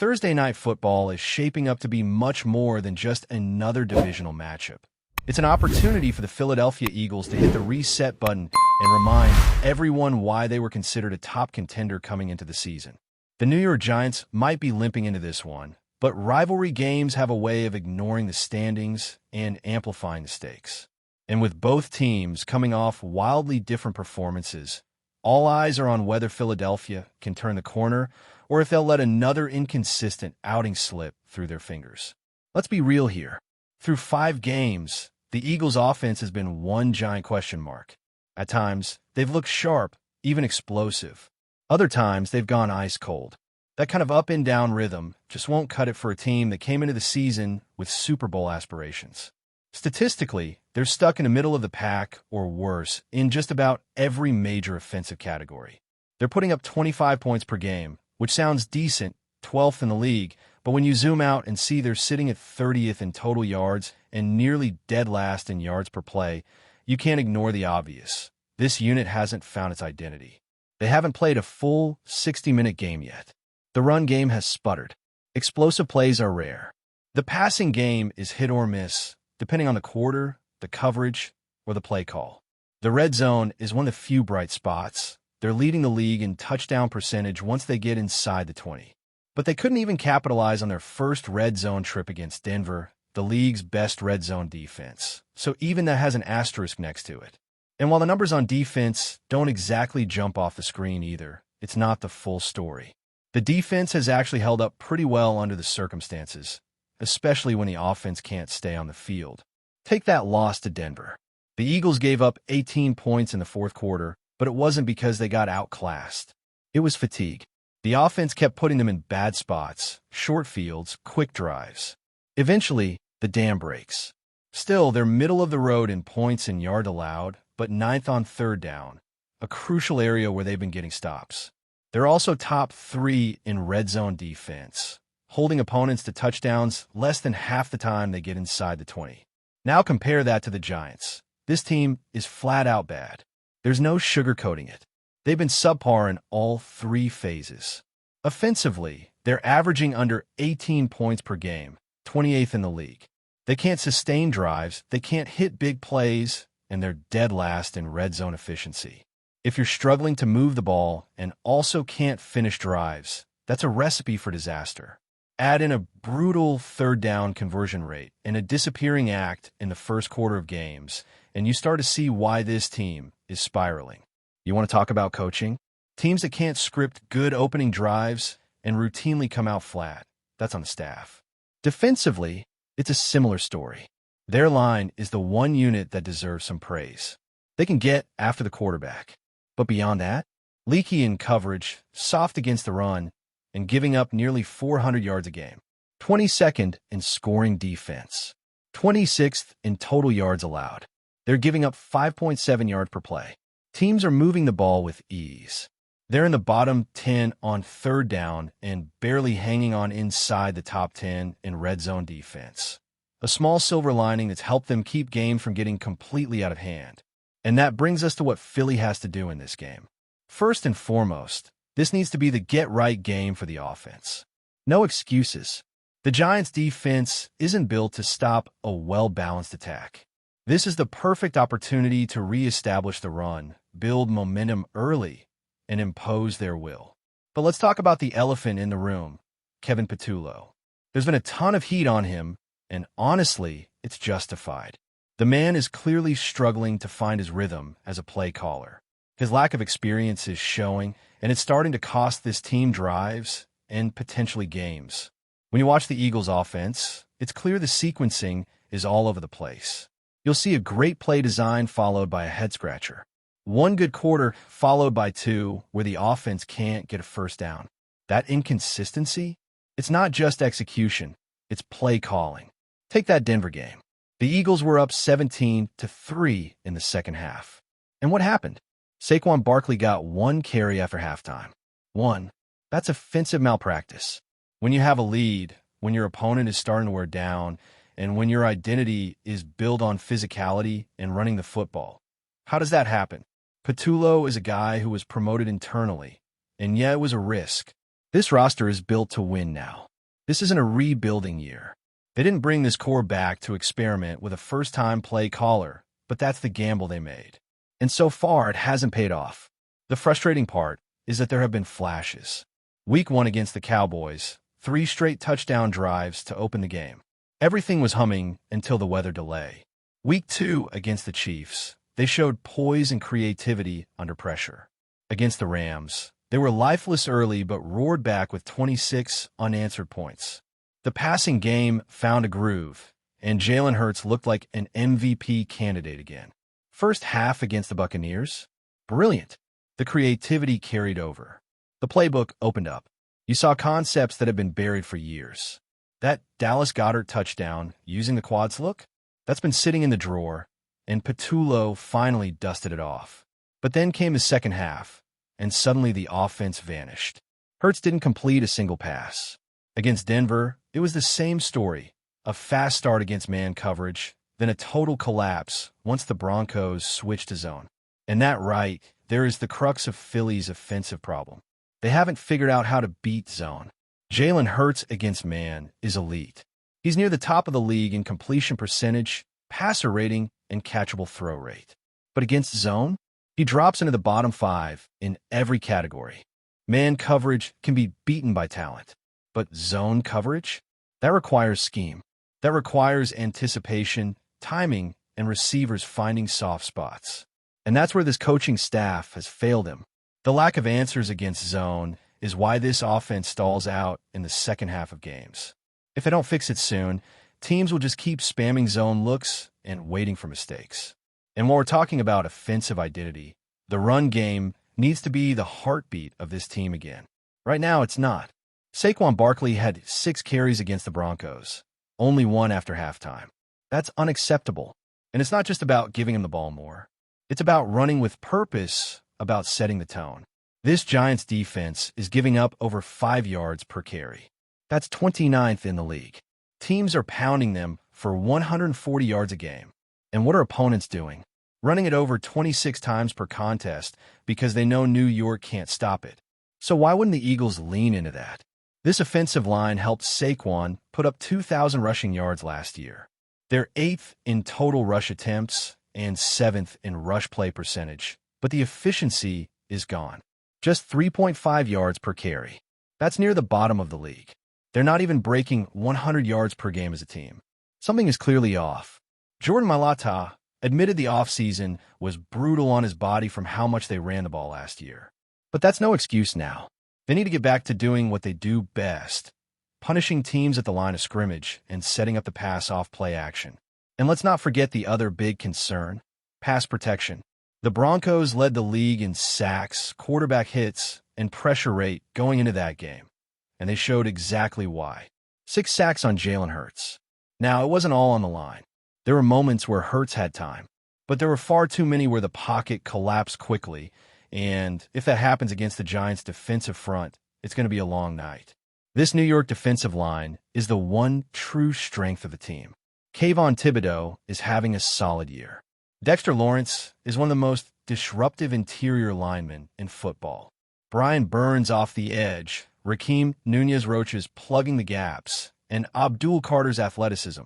Thursday Night Football is shaping up to be much more than just another divisional matchup. It's an opportunity for the Philadelphia Eagles to hit the reset button and remind everyone why they were considered a top contender coming into the season. The New York Giants might be limping into this one, but rivalry games have a way of ignoring the standings and amplifying the stakes. And with both teams coming off wildly different performances, all eyes are on whether Philadelphia can turn the corner or if they'll let another inconsistent outing slip through their fingers. Let's be real here. Through 5 games, the Eagles' offense has been one giant question mark. At times, they've looked sharp, even explosive. Other times, they've gone ice cold. That kind of up and down rhythm just won't cut it for a team that came into the season with Super Bowl aspirations. Statistically, they're stuck in the middle of the pack or worse in just about every major offensive category. They're putting up 25 points per game, which sounds decent, 12th in the league, but when you zoom out and see they're sitting at 30th in total yards and nearly dead last in yards per play, you can't ignore the obvious. This unit hasn't found its identity. They haven't played a full 60-minute game yet. The run game has sputtered. Explosive plays are rare. The passing game is hit or miss, depending on the quarter, the coverage, or the play call. The red zone is one of the few bright spots. They're leading the league in touchdown percentage once they get inside the 20. But they couldn't even capitalize on their first red zone trip against Denver, the league's best red zone defense. So even that has an asterisk next to it. And while the numbers on defense don't exactly jump off the screen either, it's not the full story. The defense has actually held up pretty well under the circumstances, especially when the offense can't stay on the field. Take that loss to Denver. The Eagles gave up 18 points in the fourth quarter, but it wasn't because they got outclassed. It was fatigue. The offense kept putting them in bad spots, short fields, quick drives. Eventually, the dam breaks. Still, they're middle of the road in points and yard allowed, but 9th on third down, a crucial area where they've been getting stops. They're also top 3 in red zone defense, holding opponents to touchdowns less than half the time they get inside the 20. Now compare that to the Giants. This team is flat out bad. There's no sugarcoating it. They've been subpar in all 3 phases. Offensively, they're averaging under 18 points per game, 28th in the league. They can't sustain drives, they can't hit big plays, and they're dead last in red zone efficiency. If you're struggling to move the ball and also can't finish drives, that's a recipe for disaster. Add in a brutal third down conversion rate and a disappearing act in the first quarter of games, and you start to see why this team is spiraling. You want to talk about coaching? Teams that can't script good opening drives and routinely come out flat, that's on the staff. Defensively, it's a similar story. Their line is the one unit that deserves some praise. They can get after the quarterback. But beyond that, leaky in coverage, soft against the run, and giving up nearly 400 yards a game. 22nd in scoring defense. 26th in total yards allowed. They're giving up 5.7 yards per play. Teams are moving the ball with ease. They're in the bottom 10 on third down and barely hanging on inside the top 10 in red zone defense. A small silver lining that's helped them keep games from getting completely out of hand. And that brings us to what Philly has to do in this game. First and foremost, this needs to be the get-right game for the offense. No excuses. The Giants' defense isn't built to stop a well-balanced attack. This is the perfect opportunity to reestablish the run, build momentum early, and impose their will. But let's talk about the elephant in the room, Kevin Patullo. There's been a ton of heat on him, and honestly, it's justified. The man is clearly struggling to find his rhythm as a play caller. His lack of experience is showing, and it's starting to cost this team drives and potentially games. When you watch the Eagles' offense, it's clear the sequencing is all over the place. You'll see a great play design followed by a head-scratcher. One good quarter followed by 2 where the offense can't get a first down. That inconsistency? It's not just execution, it's play calling. Take that Denver game. The Eagles were up 17-3 in the second half. And what happened? Saquon Barkley got 1 carry after halftime. 1. That's offensive malpractice. When you have a lead, when your opponent is starting to wear down, and when your identity is built on physicality and running the football. How does that happen? Patullo is a guy who was promoted internally, and yeah, it was a risk. This roster is built to win now. This isn't a rebuilding year. They didn't bring this core back to experiment with a first-time play caller, but that's the gamble they made. And so far, it hasn't paid off. The frustrating part is that there have been flashes. Week 1 against the Cowboys, 3 straight touchdown drives to open the game. Everything was humming until the weather delay. Week 2 against the Chiefs, they showed poise and creativity under pressure. Against the Rams, they were lifeless early but roared back with 26 unanswered points. The passing game found a groove, and Jalen Hurts looked like an MVP candidate again. First half against the Buccaneers? Brilliant. The creativity carried over. The playbook opened up. You saw concepts that had been buried for years. That Dallas Goedert touchdown using the quads look? That's been sitting in the drawer, and Patullo finally dusted it off. But then came the second half, and suddenly the offense vanished. Hurts didn't complete a single pass. Against Denver, it was the same story. A fast start against man coverage, then a total collapse once the Broncos switched to zone. And that right there is the crux of Philly's offensive problem. They haven't figured out how to beat zone. Jalen Hurts against man is elite. He's near the top of the league in completion percentage, passer rating, and catchable throw rate. But against zone, he drops into the bottom 5 in every category. Man coverage can be beaten by talent. But zone coverage? That requires scheme. That requires anticipation, timing, and receivers finding soft spots. And that's where this coaching staff has failed him. The lack of answers against zone is why this offense stalls out in the second half of games. If they don't fix it soon, teams will just keep spamming zone looks and waiting for mistakes. And while we're talking about offensive identity, the run game needs to be the heartbeat of this team again. Right now, it's not. Saquon Barkley had 6 carries against the Broncos, only 1 after halftime. That's unacceptable. And it's not just about giving him the ball more. It's about running with purpose, about setting the tone. This Giants defense is giving up over 5 yards per carry. That's 29th in the league. Teams are pounding them for 140 yards a game. And what are opponents doing? Running it over 26 times per contest because they know New York can't stop it. So why wouldn't the Eagles lean into that? This offensive line helped Saquon put up 2,000 rushing yards last year. They're 8th in total rush attempts and 7th in rush play percentage, but the efficiency is gone. Just 3.5 yards per carry. That's near the bottom of the league. They're not even breaking 100 yards per game as a team. Something is clearly off. Jordan Mailata admitted the offseason was brutal on his body from how much they ran the ball last year. But that's no excuse now. They need to get back to doing what they do best, punishing teams at the line of scrimmage and setting up the pass-off play action. And let's not forget the other big concern, pass protection. The Broncos led the league in sacks, quarterback hits, and pressure rate going into that game. And they showed exactly why. 6 sacks on Jalen Hurts. Now, it wasn't all on the line. There were moments where Hurts had time, but there were far too many where the pocket collapsed quickly, and if that happens against the Giants' defensive front, it's going to be a long night. This New York defensive line is the one true strength of the team. Kayvon Thibodeau is having a solid year. Dexter Lawrence is one of the most disruptive interior linemen in football. Brian Burns off the edge, Raheem Nunez-Roches plugging the gaps, and Abdul Carter's athleticism.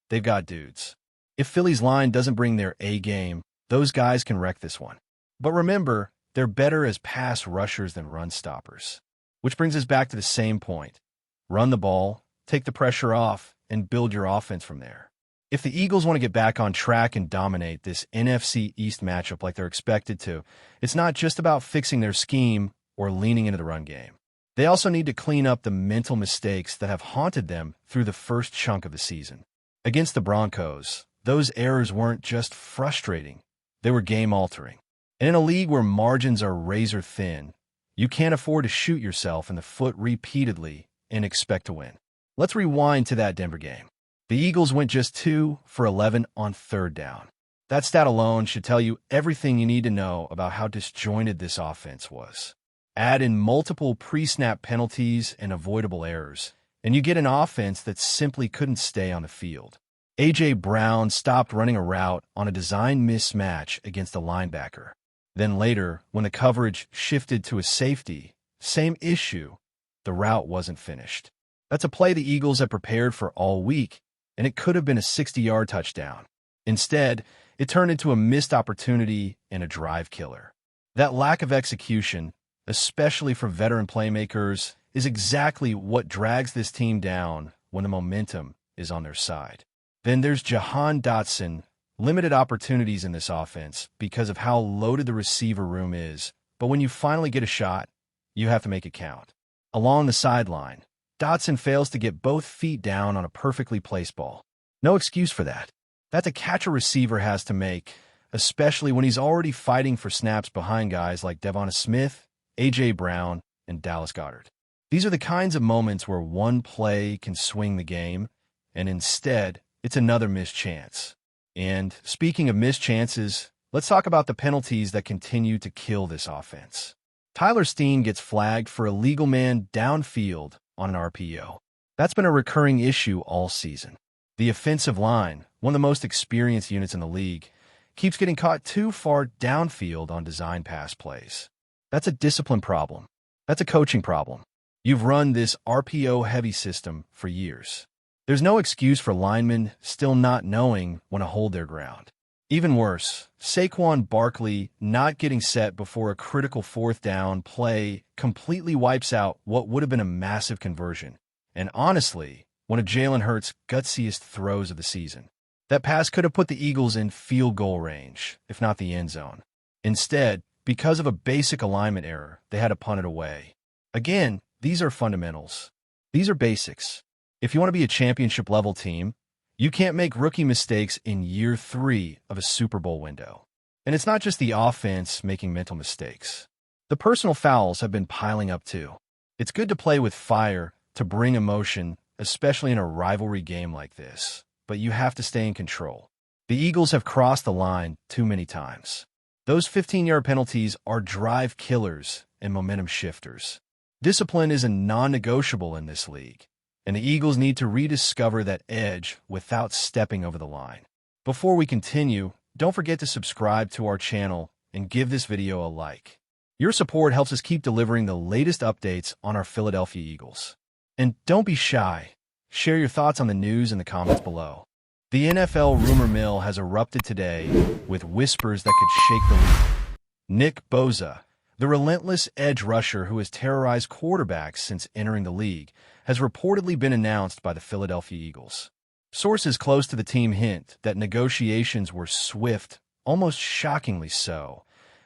They've got dudes. If Philly's line doesn't bring their A game, those guys can wreck this one. But remember, they're better as pass rushers than run stoppers. Which brings us back to the same point. Run the ball, take the pressure off, and build your offense from there. If the Eagles want to get back on track and dominate this NFC East matchup like they're expected to, it's not just about fixing their scheme or leaning into the run game. They also need to clean up the mental mistakes that have haunted them through the first chunk of the season. Against the Broncos, those errors weren't just frustrating, they were game-altering. And in a league where margins are razor-thin, you can't afford to shoot yourself in the foot repeatedly and expect to win. Let's rewind to that Denver game. The Eagles went just 2 for 11 on 3rd down. That stat alone should tell you everything you need to know about how disjointed this offense was. Add in multiple pre-snap penalties and avoidable errors, and you get an offense that simply couldn't stay on the field. A.J. Brown stopped running a route on a design mismatch against a linebacker. Then later, when the coverage shifted to a safety, same issue, the route wasn't finished. That's a play the Eagles had prepared for all week, and it could have been a 60-yard touchdown. Instead, it turned into a missed opportunity and a drive killer. That lack of execution, especially for veteran playmakers, is exactly what drags this team down when the momentum is on their side. Then there's Jahan Dotson. Limited opportunities in this offense because of how loaded the receiver room is, but when you finally get a shot, you have to make it count. Along the sideline, Dotson fails to get both feet down on a perfectly placed ball. No excuse for that. That's a catch a receiver has to make, especially when he's already fighting for snaps behind guys like Devon Smith, A.J. Brown, and Dallas Goedert. These are the kinds of moments where one play can swing the game, and instead, it's another missed chance. And speaking of missed chances, let's talk about the penalties that continue to kill this offense. Tyler Steen gets flagged for a legal man downfield on an RPO. That's been a recurring issue all season. The offensive line, one of the most experienced units in the league, keeps getting caught too far downfield on design pass plays. That's a discipline problem. That's a coaching problem. You've run this RPO-heavy system for years. There's no excuse for linemen still not knowing when to hold their ground. Even worse, Saquon Barkley not getting set before a critical fourth down play completely wipes out what would have been a massive conversion. And honestly, one of Jalen Hurts' gutsiest throws of the season. That pass could have put the Eagles in field goal range, if not the end zone. Instead, because of a basic alignment error, they had to punt it away. Again, these are fundamentals. These are basics. If you want to be a championship-level team, you can't make rookie mistakes in year 3 of a Super Bowl window. And it's not just the offense making mental mistakes. The personal fouls have been piling up too. It's good to play with fire to bring emotion, especially in a rivalry game like this, but you have to stay in control. The Eagles have crossed the line too many times. Those 15-yard penalties are drive killers and momentum shifters. Discipline is a non-negotiable in this league, and the Eagles need to rediscover that edge without stepping over the line. Before we continue, don't forget to subscribe to our channel and give this video a like. Your support helps us keep delivering the latest updates on our Philadelphia Eagles. And don't be shy. Share your thoughts on the news in the comments below. The NFL rumor mill has erupted today with whispers that could shake the league. Nick Bosa, the relentless edge rusher who has terrorized quarterbacks since entering the league, has reportedly been announced by the Philadelphia Eagles. Sources close to the team hint that negotiations were swift, almost shockingly so,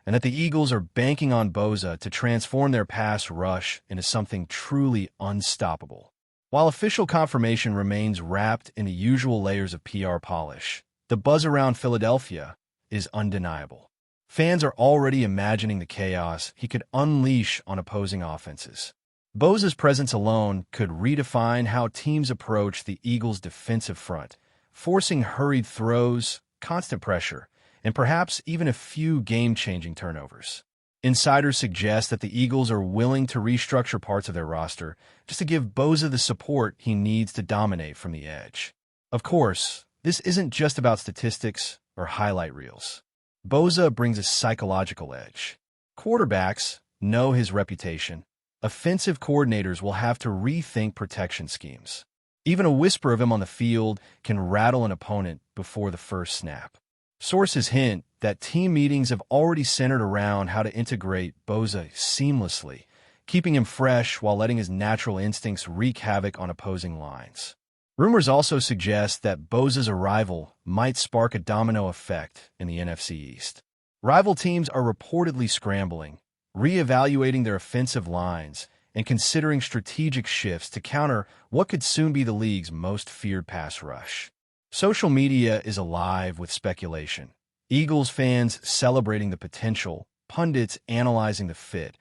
and that the Eagles are banking on Bosa to transform their pass rush into something truly unstoppable. While official confirmation remains wrapped in the usual layers of PR polish, the buzz around Philadelphia is undeniable. Fans are already imagining the chaos he could unleash on opposing offenses. Bosa's presence alone could redefine how teams approach the Eagles' defensive front, forcing hurried throws, constant pressure, and perhaps even a few game-changing turnovers. Insiders suggest that the Eagles are willing to restructure parts of their roster just to give Bosa the support he needs to dominate from the edge. Of course, this isn't just about statistics or highlight reels. Bosa brings a psychological edge. Quarterbacks know his reputation. Offensive coordinators will have to rethink protection schemes. Even a whisper of him on the field can rattle an opponent before the first snap. Sources hint that team meetings have already centered around how to integrate Bosa seamlessly, keeping him fresh while letting his natural instincts wreak havoc on opposing lines. Rumors also suggest that Bosa's arrival might spark a domino effect in the NFC East. Rival teams are reportedly scrambling, reevaluating their offensive lines, and considering strategic shifts to counter what could soon be the league's most feared pass rush. Social media is alive with speculation. Eagles fans celebrating the potential, pundits analyzing the fit,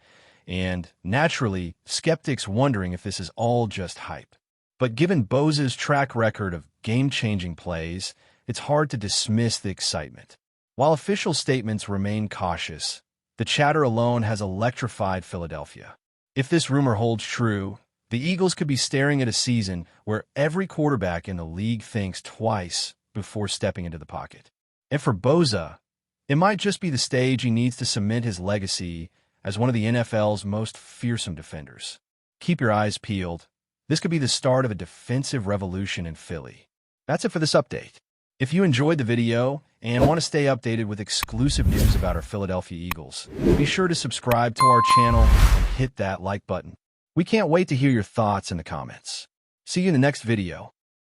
and, naturally, skeptics wondering if this is all just hype. But given Bosa's track record of game-changing plays, it's hard to dismiss the excitement. While official statements remain cautious, the chatter alone has electrified Philadelphia. If this rumor holds true, the Eagles could be staring at a season where every quarterback in the league thinks twice before stepping into the pocket. And for Bosa, it might just be the stage he needs to cement his legacy as one of the NFL's most fearsome defenders. Keep your eyes peeled, This could be the start of a defensive revolution in Philly. That's it for this update. If you enjoyed the video and want to stay updated with exclusive news about our Philadelphia Eagles, be sure to subscribe to our channel and hit that like button. We can't wait to hear your thoughts in the comments. See you in the next video.